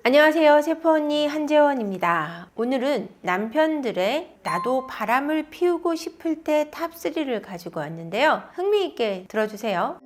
안녕하세요. 세포언니 한재원입니다. 오늘은 남편들의 나도 바람을 피우고 싶을 때 탑3를 가지고 왔는데요. 흥미있게 들어주세요.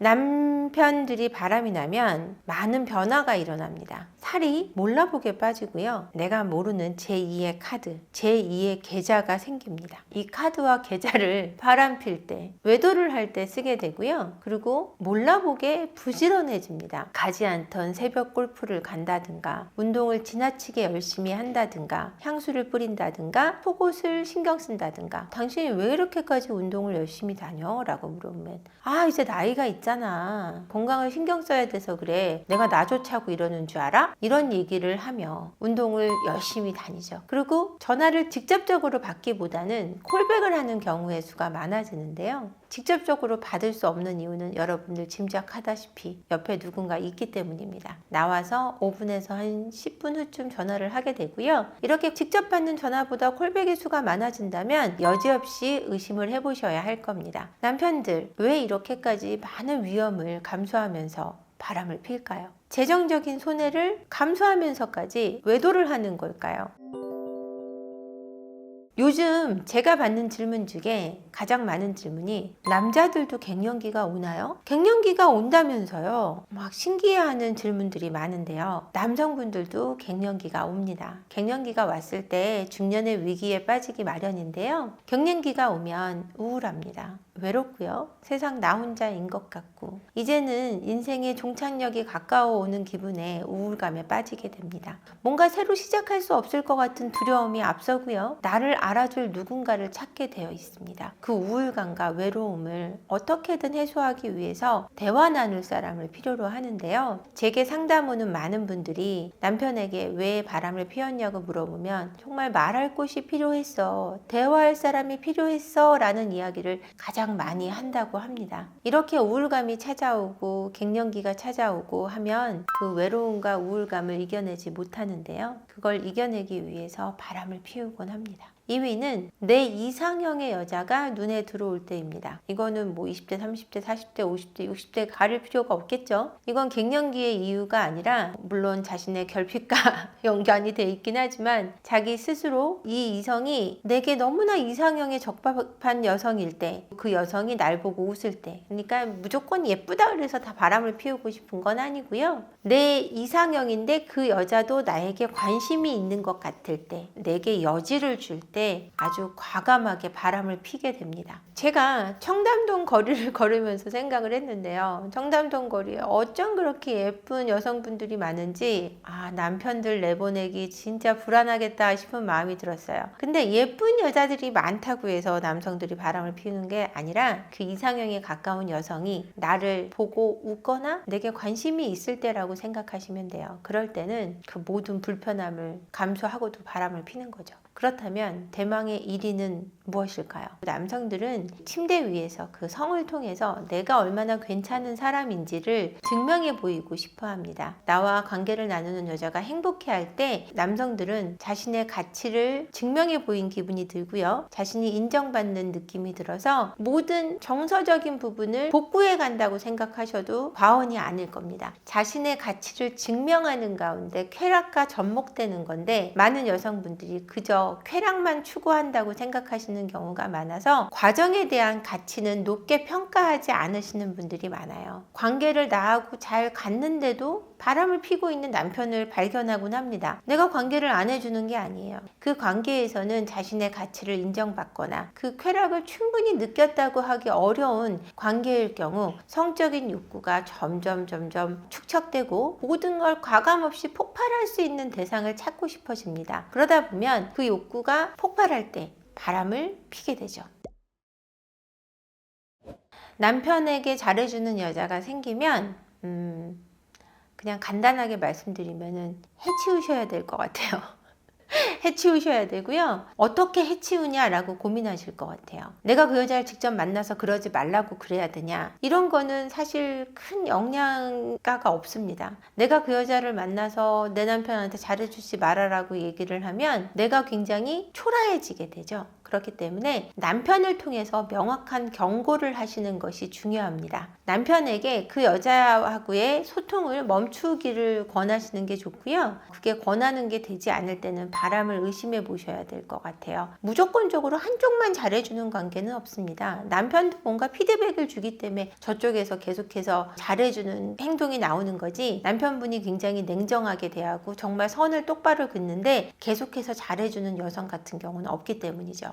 남편들이 바람이 나면 많은 변화가 일어납니다. 살이 몰라보게 빠지고요. 내가 모르는 제2의 카드, 제2의 계좌가 생깁니다. 이 카드와 계좌를 바람 필 때, 외도를 할 때 쓰게 되고요. 그리고 몰라보게 부지런해집니다. 가지 않던 새벽 골프를 간다든가, 운동을 지나치게 열심히 한다든가, 향수를 뿌린다든가, 속옷을 신경 쓴다든가, 당신이 왜 이렇게까지 운동을 열심히 다녀? 라고 물어보면 이제 나이가 있잖아. 건강을 신경 써야 돼서 그래. 내가 나 좋자고 이러는 줄 알아? 이런 얘기를 하며 운동을 열심히 다니죠. 그리고 전화를 직접적으로 받기보다는 콜백을 하는 경우의 수가 많아지는데요. 직접적으로 받을 수 없는 이유는 여러분들 짐작하다시피 옆에 누군가 있기 때문입니다. 나와서 5분에서 한 10분 후쯤 전화를 하게 되고요. 이렇게 직접 받는 전화보다 콜백의 수가 많아진다면 여지없이 의심을 해보셔야 할 겁니다. 남편들, 왜 이렇게까지 많은 위험을 감수하면서 바람을 필까요? 재정적인 손해를 감수하면서까지 외도를 하는 걸까요? 요즘 제가 받는 질문 중에 가장 많은 질문이 남자들도 갱년기가 오나요? 갱년기가 온다면서요. 막 신기해하는 질문들이 많은데요. 남성분들도 갱년기가 옵니다. 갱년기가 왔을 때 중년의 위기에 빠지기 마련인데요. 갱년기가 오면 우울합니다. 외롭고요. 세상 나 혼자인 것 같고 이제는 인생의 종착역이 가까워 오는 기분에 우울감에 빠지게 됩니다. 뭔가 새로 시작할 수 없을 것 같은 두려움이 앞서고요. 나를 알아줄 누군가를 찾게 되어 있습니다. 그 우울감과 외로움을 어떻게든 해소하기 위해서 대화 나눌 사람을 필요로 하는데요. 제게 상담 오는 많은 분들이 남편에게 왜 바람을 피웠냐고 물어보면 정말 말할 곳이 필요했어. 대화할 사람이 필요했어. 라는 이야기를 가장 많이 한다고 합니다. 이렇게 우울감이 찾아오고 갱년기가 찾아오고 하면 그 외로움과 우울감을 이겨내지 못하는데요. 그걸 이겨내기 위해서 바람을 피우곤 합니다. 2위는 내 이상형의 여자가 눈에 들어올 때입니다. 이거는 20대, 30대, 40대, 50대, 60대 가릴 필요가 없겠죠. 이건 갱년기의 이유가 아니라 물론 자신의 결핍과 연관이 돼 있긴 하지만 자기 스스로 이 이성이 내게 너무나 이상형에 적합한 여성일 때, 그 여성이 날 보고 웃을 때, 그러니까 무조건 예쁘다 그래서 다 바람을 피우고 싶은 건 아니고요. 내 이상형인데 그 여자도 나에게 관심이 있는 것 같을 때, 내게 여지를 줄 때 아주 과감하게 바람을 피게 됩니다. 제가 청담동 거리를 걸으면서 생각을 했는데요. 청담동 거리에 어쩜 그렇게 예쁜 여성분들이 많은지 남편들 내보내기 진짜 불안하겠다 싶은 마음이 들었어요. 근데 예쁜 여자들이 많다고 해서 남성들이 바람을 피우는 게 아니라 그 이상형에 가까운 여성이 나를 보고 웃거나 내게 관심이 있을 때라고 생각하시면 돼요. 그럴 때는 그 모든 불편함을 감수하고도 바람을 피는 거죠. 그렇다면 대망의 1위는 무엇일까요? 남성들은 침대 위에서 그 성을 통해서 내가 얼마나 괜찮은 사람인지를 증명해 보이고 싶어 합니다. 나와 관계를 나누는 여자가 행복해할 때 남성들은 자신의 가치를 증명해 보인 기분이 들고요. 자신이 인정받는 느낌이 들어서 모든 정서적인 부분을 복구해 간다고 생각하셔도 과언이 아닐 겁니다. 자신의 가치를 증명하는 가운데 쾌락과 접목되는 건데 많은 여성분들이 그저 쾌락만 추구한다고 생각하시는 경우가 많아서 과정에 대한 가치는 높게 평가하지 않으시는 분들이 많아요. 관계를 나하고 잘 갔는데도 바람을 피고 있는 남편을 발견하곤 합니다. 내가 관계를 안 해주는 게 아니에요. 그 관계에서는 자신의 가치를 인정받거나 그 쾌락을 충분히 느꼈다고 하기 어려운 관계일 경우 성적인 욕구가 점점 축적되고 모든 걸 과감없이 폭발할 수 있는 대상을 찾고 싶어집니다. 그러다 보면 그 욕구가 폭발할 때 바람을 피게 되죠. 남편에게 잘해주는 여자가 생기면 그냥 간단하게 말씀드리면은 해치우셔야 될 것 같아요. 해치우셔야 되고요. 어떻게 해치우냐라고 고민하실 것 같아요. 내가 그 여자를 직접 만나서 그러지 말라고 그래야 되냐? 이런 거는 사실 큰 영향가가 없습니다. 내가 그 여자를 만나서 내 남편한테 잘해주지 말아라고 얘기를 하면 내가 굉장히 초라해지게 되죠. 그렇기 때문에 남편을 통해서 명확한 경고를 하시는 것이 중요합니다. 남편에게 그 여자하고의 소통을 멈추기를 권하시는 게 좋고요. 그게 권하는 게 되지 않을 때는 바람을 의심해 보셔야 될 것 같아요. 무조건적으로 한쪽만 잘해주는 관계는 없습니다. 남편도 뭔가 피드백을 주기 때문에 저쪽에서 계속해서 잘해주는 행동이 나오는 거지, 남편분이 굉장히 냉정하게 대하고 정말 선을 똑바로 긋는데 계속해서 잘해주는 여성 같은 경우는 없기 때문이죠.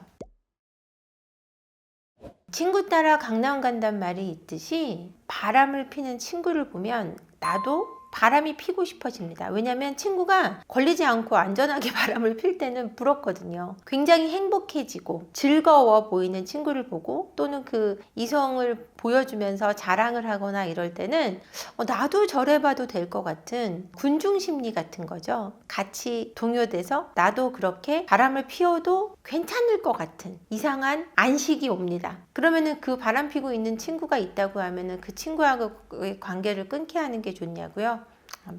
친구 따라 강남 간단 말이 있듯이 바람을 피는 친구를 보면 나도 바람이 피고 싶어집니다. 왜냐하면 친구가 걸리지 않고 안전하게 바람을 필 때는 부럽거든요. 굉장히 행복해지고 즐거워 보이는 친구를 보고, 또는 그 이성을 보여주면서 자랑을 하거나 이럴 때는 나도 저래봐도 될 것 같은 군중 심리 같은 거죠. 같이 동요돼서 나도 그렇게 바람을 피워도 괜찮을 것 같은 이상한 안식이 옵니다. 그러면은 그 바람 피고 있는 친구가 있다고 하면은 그 친구하고의 관계를 끊게 하는 게 좋냐고요?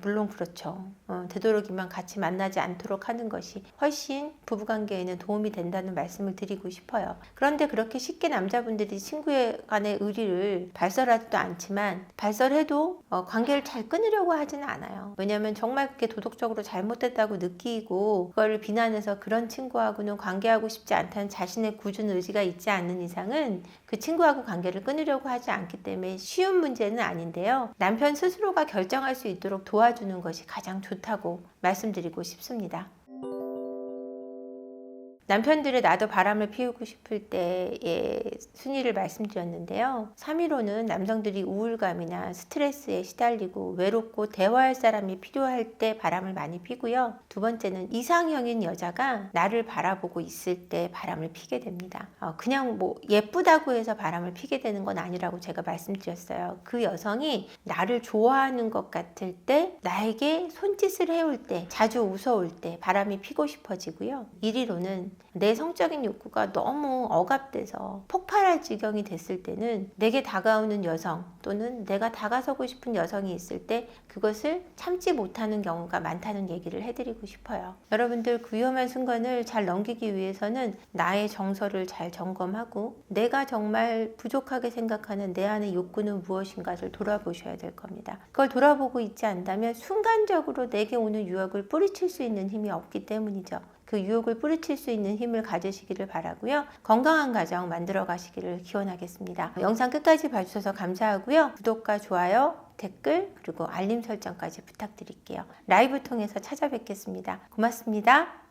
물론 그렇죠. 되도록이면 같이 만나지 않도록 하는 것이 훨씬 부부관계에는 도움이 된다는 말씀을 드리고 싶어요. 그런데 그렇게 쉽게 남자분들이 친구에 간의 의리를 발설하지도 않지만, 발설해도 관계를 잘 끊으려고 하지는 않아요. 왜냐하면 정말 그게 도덕적으로 잘못됐다고 느끼고 그걸 비난해서 그런 친구하고는 관계하고 싶지 않다는 자신의 굳은 의지가 있지 않는 이상은 그 친구하고 관계를 끊으려고 하지 않기 때문에 쉬운 문제는 아닌데요. 남편 스스로가 결정할 수 있도록 도와주는 것이 가장 좋다고 말씀드리고 싶습니다. 남편들의 나도 바람을 피우고 싶을 때의 순위를 말씀드렸는데요. 3위로는 남성들이 우울감이나 스트레스에 시달리고 외롭고 대화할 사람이 필요할 때 바람을 많이 피고요. 두 번째는 이상형인 여자가 나를 바라보고 있을 때 바람을 피게 됩니다. 그냥 뭐 예쁘다고 해서 바람을 피게 되는 건 아니라고 제가 말씀드렸어요. 그 여성이 나를 좋아하는 것 같을 때, 나에게 손짓을 해올 때, 자주 웃어올 때 바람이 피고 싶어지고요. 1위로는 내 성적인 욕구가 너무 억압돼서 폭발할 지경이 됐을 때는 내게 다가오는 여성, 또는 내가 다가서고 싶은 여성이 있을 때 그것을 참지 못하는 경우가 많다는 얘기를 해드리고 싶어요. 여러분들, 그 위험한 순간을 잘 넘기기 위해서는 나의 정서를 잘 점검하고 내가 정말 부족하게 생각하는 내 안의 욕구는 무엇인가를 돌아보셔야 될 겁니다. 그걸 돌아보고 있지 않다면 순간적으로 내게 오는 유혹을 뿌리칠 수 있는 힘이 없기 때문이죠. 그 유혹을 뿌리칠 수 있는 힘을 가지시기를 바라고요. 건강한 가정 만들어 가시기를 기원하겠습니다. 영상 끝까지 봐주셔서 감사하고요. 구독과 좋아요, 댓글, 그리고 알림 설정까지 부탁드릴게요. 라이브 통해서 찾아뵙겠습니다. 고맙습니다.